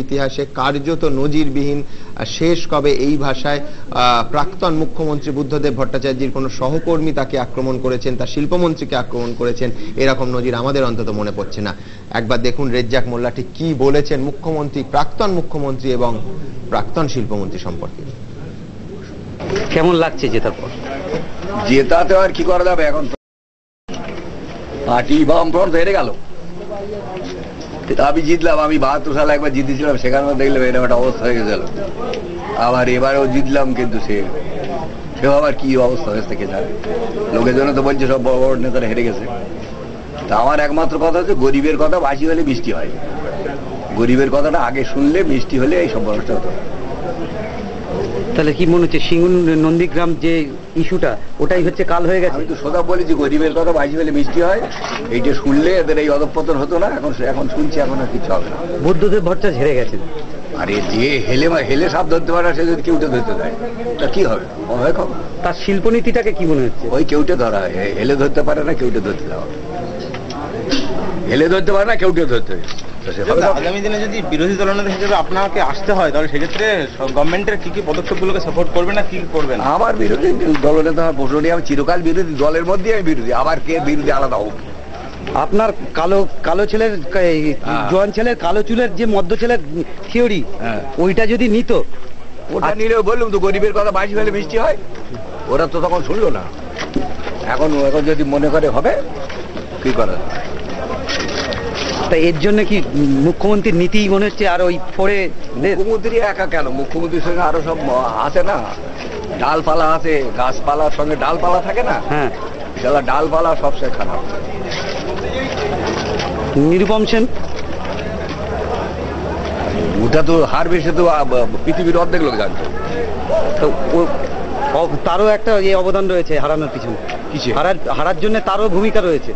ইতিহাসে কার্যত নজিরবিহীন শেষ কবে এই ভাষায় প্রাক্তন মুখ্যমন্ত্রী বুদ্ধদেব ভট্টাচার্যের কোনো সহকর্মী তাকে আক্রমণ করেছেন, তার শিল্পমন্ত্রীকে আক্রমণ করেছেন, এরকম নজির আমাদের অন্তত মনে পড়ছে না। একবার দেখুন রেজ্জাক মোল্লা ঠিক কি বলেছেন মুখ্যমন্ত্রী, প্রাক্তন মুখ্যমন্ত্রী এবং প্রাক্তন শিল্পমন্ত্রী সম্পর্কে। কেমন লাগছে জেতার পর? জেতাতে আর কি করা যাবে, এখন পার্টি বামফ্রন্ট হেরে গেল। আমি জিতলাম, আমি 72 সালে একবার জিতেছিলাম, সেখানেও দেখলাম এরকম একটা অবস্থা হয়ে গেল। আবার এবারেও জিতলাম, কিন্তু সেও আবার কি অবস্থা হয়েছে কে জানে। লোকের জন্য তো বলছে সব বড় বড় নেতারা হেরে গেছে। তা আমার একমাত্র কথা হচ্ছে গরিবের কথা বাসি হলে বৃষ্টি হয়। গরিবের কথাটা আগে শুনলে বৃষ্টি হলে এই সব মানুষটা হতো। তাহলে কি মনে হচ্ছে সিঙ্গুর নন্দীগ্রাম যে ইস্যুটা ওটাই হচ্ছে কাল হয়ে গেছে? আমি তো সোজা বলি যে গরিবের কথা বাসি হলে বৃষ্টি হয়, এইটা শুনলে এদের এই অধঃপতন হতো না। এখন শুনছি, এখন আর কিছু হবে না। বুদ্ধদেব ভট্টাচার্য হেরে গেছেন। আরে যে হেলে সাপ ধরতে পারে সে যদি কেউটে ধরতে দেয় তা কি হবে? তার শিল্পনীতিটাকে কি মনে হচ্ছে? ওই কেউটে ধরা হয়, হেলে ধরতে পারে না, কেউটে ধরতে দেওয়া। হেলে ধরতে পারে না, কেউটে ধরতে হয়। আগামী দিনে যদি বিরোধী দলনেতা হিসেবে আপনাকে আসতে হয়, তাহলে সেক্ষেত্রে গভর্নমেন্টের কি কি পদক্ষেপগুলোকে সাপোর্ট করবে না কি করবেন? আমার বিরোধী দলনেতা বসে আমি চিরকাল বিরোধী, দলের মধ্যে আমি বিরোধী। আবার কে বিরোধী আলাদা হোক। আপনার কালো ছেলের জোয়ান ছেলের কালো চুলের যে মধ্য ছেলের থিওরি, ওইটা যদি নিত, ওটা নিলেও বললাম তো গরিবের কথা বাসি হলে বৃষ্টি হয়। ওরা তো তখন শুনলো না। এখন যদি মনে করে হবে, কি করা? তা এর জন্য কি মুখ্যমন্ত্রীর নীতি মনে হচ্ছে? আর ওই ফোরে মুখ্যমন্ত্রী একা কেন, মুখ্যমন্ত্রীর সঙ্গে আরো সব আছে না, ডালপালা আছে, গাছপালার সঙ্গে ডালপালা থাকে না। হ্যাঁ, সেটা ডালপালা সবচেয়ে খারাপ। নিরুপম সেন ওটা তো হার বেশি, তো পৃথিবীর অর্ধেক লোক জানতো। তো তারও একটা অবদান রয়েছে হারানোর পিছনে। কিসে? হারার জন্য তারও ভূমিকা রয়েছে।